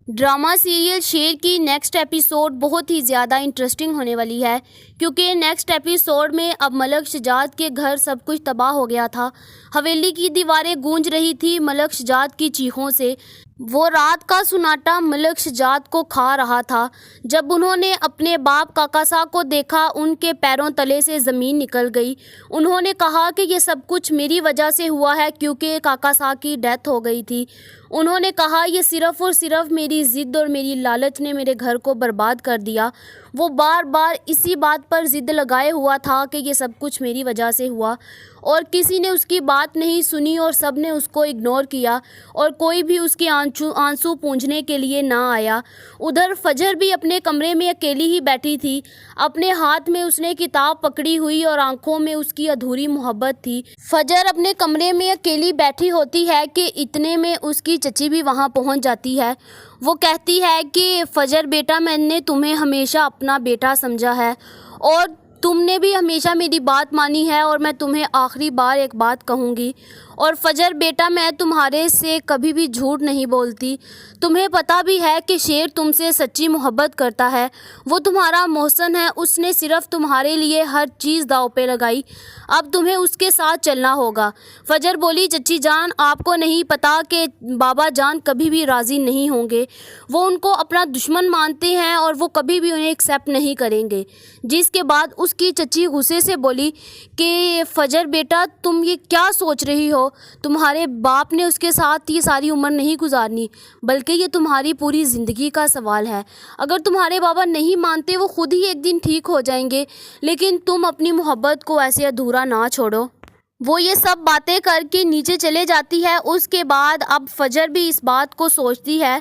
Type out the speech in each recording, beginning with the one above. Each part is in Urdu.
ڈرامہ سیریل شیر کی نیکسٹ ایپیسوڈ بہت ہی زیادہ انٹرسٹنگ ہونے والی ہے، کیونکہ نیکسٹ ایپیسوڈ میں اب ملک شجاعت کے گھر سب کچھ تباہ ہو گیا تھا۔ حویلی کی دیواریں گونج رہی تھی ملک شجاعت کی چیخوں سے۔ وہ رات کا سناٹا ملک شجاعت کو کھا رہا تھا۔ جب انہوں نے اپنے باپ کاکاسا کو دیکھا، ان کے پیروں تلے سے زمین نکل گئی۔ انہوں نے کہا کہ یہ سب کچھ میری وجہ سے ہوا ہے، کیونکہ کاکاسا کی ڈیتھ ہو گئی تھی۔ انہوں نے کہا یہ صرف اور صرف میری ضد اور میری لالچ نے میرے گھر کو برباد کر دیا۔ وہ بار بار اسی بات پر ضد لگائے ہوا تھا کہ یہ سب کچھ میری وجہ سے ہوا، اور کسی نے اس کی بات نہیں سنی اور سب نے اس کو اگنور کیا، اور کوئی بھی اس کے آنسو پونجنے کے لیے نہ آیا۔ ادھر فجر بھی اپنے کمرے میں اکیلی ہی بیٹھی تھی۔ اپنے ہاتھ میں اس نے کتاب پکڑی ہوئی اور آنکھوں میں اس کی ادھوری محبت تھی۔ فجر اپنے کمرے میں اکیلی بیٹھی ہوتی ہے کہ اتنے میں اس کی چچی بھی وہاں پہنچ جاتی ہے۔ وہ کہتی ہے کہ فجر بیٹا، میں نے تمہیں ہمیشہ اپنا بیٹا سمجھا ہے اور تم نے بھی ہمیشہ میری بات مانی ہے، اور میں تمہیں آخری بار ایک بات کہوں گی، اور فجر بیٹا میں تمہارے سے کبھی بھی جھوٹ نہیں بولتی۔ تمہیں پتہ بھی ہے کہ شیر تم سے سچی محبت کرتا ہے، وہ تمہارا محسن ہے، اس نے صرف تمہارے لیے ہر چیز داؤ پہ لگائی، اب تمہیں اس کے ساتھ چلنا ہوگا۔ فجر بولی چچی جان، آپ کو نہیں پتہ کہ بابا جان کبھی بھی راضی نہیں ہوں گے، وہ ان کو اپنا دشمن مانتے ہیں اور وہ کبھی بھی انہیں ایکسیپٹ نہیں کریں گے۔ جس کے بعد اس کی چچی غصے سے بولی کہ فجر بیٹا تم یہ کیا سوچ رہی ہو، تمہارے باپ نے اس کے ساتھ یہ ساری عمر نہیں گزارنی، بلکہ یہ تمہاری پوری زندگی کا سوال ہے۔ اگر تمہارے بابا نہیں مانتے وہ خود ہی ایک دن ٹھیک ہو جائیں گے، لیکن تم اپنی محبت کو ایسے ادھورا نہ چھوڑو۔ وہ یہ سب باتیں کر کے نیچے چلے جاتی ہے۔ اس کے بعد اب فجر بھی اس بات کو سوچتی ہے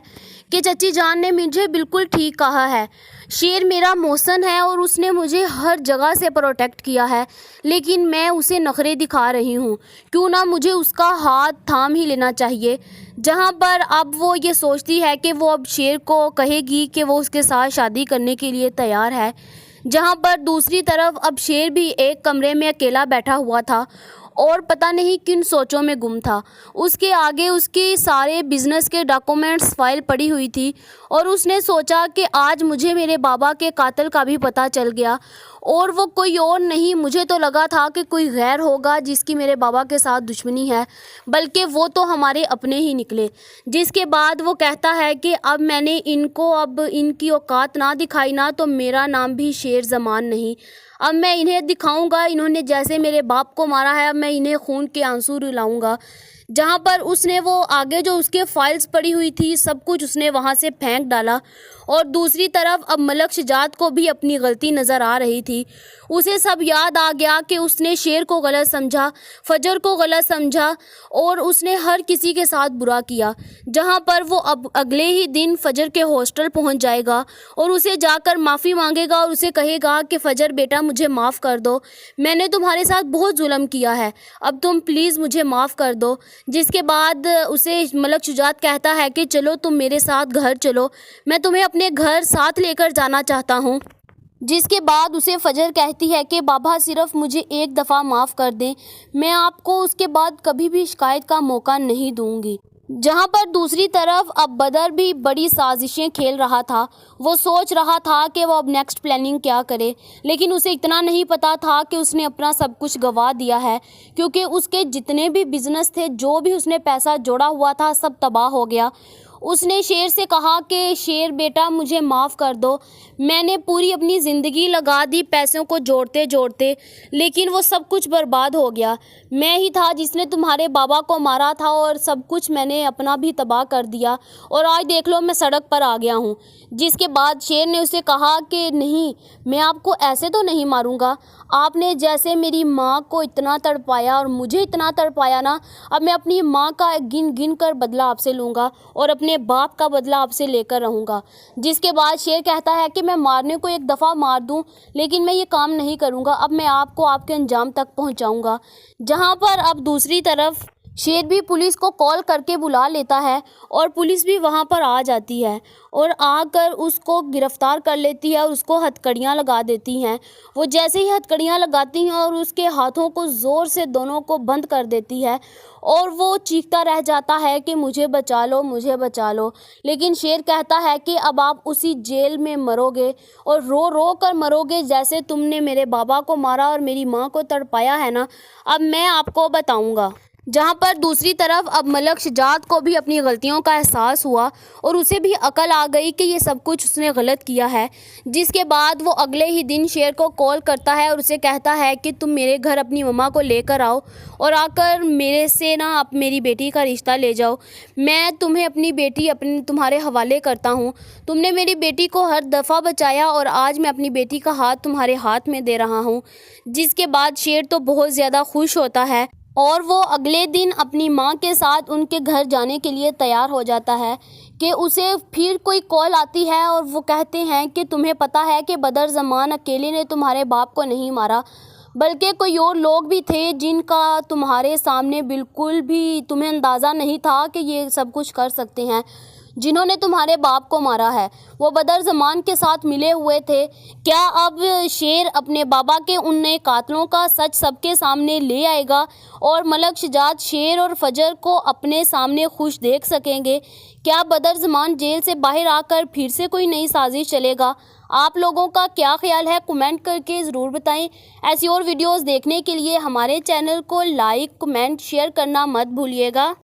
کہ چچی جان نے مجھے بالکل ٹھیک کہا ہے، شیر میرا محسن ہے اور اس نے مجھے ہر جگہ سے پروٹیکٹ کیا ہے، لیکن میں اسے نخرے دکھا رہی ہوں، کیوں نہ مجھے اس کا ہاتھ تھام ہی لینا چاہیے۔ جہاں پر اب وہ یہ سوچتی ہے کہ وہ اب شیر کو کہے گی کہ وہ اس کے ساتھ شادی کرنے کے لیے تیار ہے، جہاں پر دوسری طرف اب شیر بھی ایک کمرے میں اکیلا بیٹھا ہوا تھا اور پتہ نہیں کن سوچوں میں گم تھا۔ اس کے آگے اس کے سارے بزنس کے ڈاکومنٹس فائل پڑی ہوئی تھی، اور اس نے سوچا کہ آج مجھے میرے بابا کے قاتل کا بھی پتہ چل گیا، اور وہ کوئی اور نہیں، مجھے تو لگا تھا کہ کوئی غیر ہوگا جس کی میرے بابا کے ساتھ دشمنی ہے، بلکہ وہ تو ہمارے اپنے ہی نکلے۔ جس کے بعد وہ کہتا ہے کہ اب میں نے ان کو اب ان کی اوقات نہ دکھائی نا تو میرا نام بھی شیر زمان نہیں، اب میں انہیں دکھاؤں گا، انہوں نے جیسے میرے باپ کو مارا ہے اب میں انہیں خون کے آنسو رلاؤں گا۔ جہاں پر اس نے وہ آگے جو اس کے فائلز پڑی ہوئی تھی سب کچھ اس نے وہاں سے پھینک ڈالا، اور دوسری طرف اب ملک شجاعت کو بھی اپنی غلطی نظر آ رہی تھی۔ اسے سب یاد آ گیا کہ اس نے شیر کو غلط سمجھا، فجر کو غلط سمجھا، اور اس نے ہر کسی کے ساتھ برا کیا۔ جہاں پر وہ اب اگلے ہی دن فجر کے ہاسٹل پہنچ جائے گا اور اسے جا کر معافی مانگے گا اور اسے کہے گا کہ فجر بیٹا مجھے معاف کر دو، میں نے تمہارے ساتھ بہت ظلم کیا ہے، اب تم پلیز مجھے معاف کر دو۔ جس کے بعد اسے ملک شجاعت کہتا ہے کہ چلو تم میرے ساتھ گھر چلو، میں تمہیں اپنے گھر ساتھ لے کر جانا چاہتا ہوں۔ جس کے بعد اسے فجر کہتی ہے کہ بابا صرف مجھے ایک دفعہ معاف کر دیں، میں آپ کو اس کے بعد کبھی بھی شکایت کا موقع نہیں دوں گی۔ جہاں پر دوسری طرف اب بدر بھی بڑی سازشیں کھیل رہا تھا۔ وہ سوچ رہا تھا کہ وہ اب نیکسٹ پلاننگ کیا کرے، لیکن اسے اتنا نہیں پتا تھا کہ اس نے اپنا سب کچھ گوا دیا ہے، کیونکہ اس کے جتنے بھی بزنس تھے، جو بھی اس نے پیسہ جوڑا ہوا تھا، سب تباہ ہو گیا۔ اس نے شیر سے کہا کہ شیر بیٹا مجھے معاف کر دو، میں نے پوری اپنی زندگی لگا دی پیسوں کو جوڑتے جوڑتے، لیکن وہ سب کچھ برباد ہو گیا۔ میں ہی تھا جس نے تمہارے بابا کو مارا تھا، اور سب کچھ میں نے اپنا بھی تباہ کر دیا، اور آج دیکھ لو میں سڑک پر آ گیا ہوں۔ جس کے بعد شیر نے اسے کہا کہ نہیں، میں آپ کو ایسے تو نہیں ماروں گا، آپ نے جیسے میری ماں کو اتنا تڑپایا اور مجھے اتنا تڑپایا نا، اب میں اپنی ماں کا گن گن کر بدلہ آپ سے لوں گا اور اپنے باپ کا بدلہ آپ سے لے کر رہوں گا۔ جس کے بعد شیر کہتا ہے کہ میں مارنے کو ایک دفعہ مار دوں، لیکن میں یہ کام نہیں کروں گا، اب میں آپ کو آپ کے انجام تک پہنچاؤں گا۔ جہاں پر اب دوسری طرف شیر بھی پولیس کو کال کر کے بلا لیتا ہے اور پولیس بھی وہاں پر آ جاتی ہے اور آ کر اس کو گرفتار کر لیتی ہے اور اس کو ہتھکڑیاں لگا دیتی ہیں۔ وہ جیسے ہی ہتھکڑیاں لگاتی ہیں اور اس کے ہاتھوں کو زور سے دونوں کو بند کر دیتی ہے اور وہ چیختا رہ جاتا ہے کہ مجھے بچا لو، مجھے بچا لو۔ لیکن شیر کہتا ہے کہ اب آپ اسی جیل میں مرو گے اور رو رو کر مرو گے جیسے تم نے میرے بابا کو مارا اور میری ماں کو تڑپایا ہے نا، اب میں آپ کو بتاؤں گا۔ جہاں پر دوسری طرف اب ملک شجاعت کو بھی اپنی غلطیوں کا احساس ہوا اور اسے بھی عقل آ گئی کہ یہ سب کچھ اس نے غلط کیا ہے، جس کے بعد وہ اگلے ہی دن شیر کو کال کرتا ہے اور اسے کہتا ہے کہ تم میرے گھر اپنی مما کو لے کر آؤ اور آ کر میرے سے نا میری بیٹی کا رشتہ لے جاؤ۔ میں تمہیں اپنی بیٹی تمہارے حوالے کرتا ہوں۔ تم نے میری بیٹی کو ہر دفعہ بچایا اور آج میں اپنی بیٹی کا ہاتھ تمہارے ہاتھ میں دے رہا ہوں۔ جس کے بعد شیر تو بہت زیادہ خوش ہوتا ہے اور وہ اگلے دن اپنی ماں کے ساتھ ان کے گھر جانے کے لیے تیار ہو جاتا ہے کہ اسے پھر کوئی کال آتی ہے اور وہ کہتے ہیں کہ تمہیں پتہ ہے کہ بدر زمان اکیلے نے تمہارے باپ کو نہیں مارا، بلکہ کوئی اور لوگ بھی تھے جن کا تمہارے سامنے بالکل بھی تمہیں اندازہ نہیں تھا کہ یہ سب کچھ کر سکتے ہیں، جنہوں نے تمہارے باپ کو مارا ہے، وہ بدر زمان کے ساتھ ملے ہوئے تھے۔ کیا اب شیر اپنے بابا کے ان نئے قاتلوں کا سچ سب کے سامنے لے آئے گا اور ملک شجاعت شیر اور فجر کو اپنے سامنے خوش دیکھ سکیں گے؟ کیا بدر زمان جیل سے باہر آ کر پھر سے کوئی نئی سازش چلے گا؟ آپ لوگوں کا کیا خیال ہے؟ کمنٹ کر کے ضرور بتائیں۔ ایسی اور ویڈیوز دیکھنے کے لیے ہمارے چینل کو لائک، کمنٹ، شیئر کرنا مت بھولیے گا۔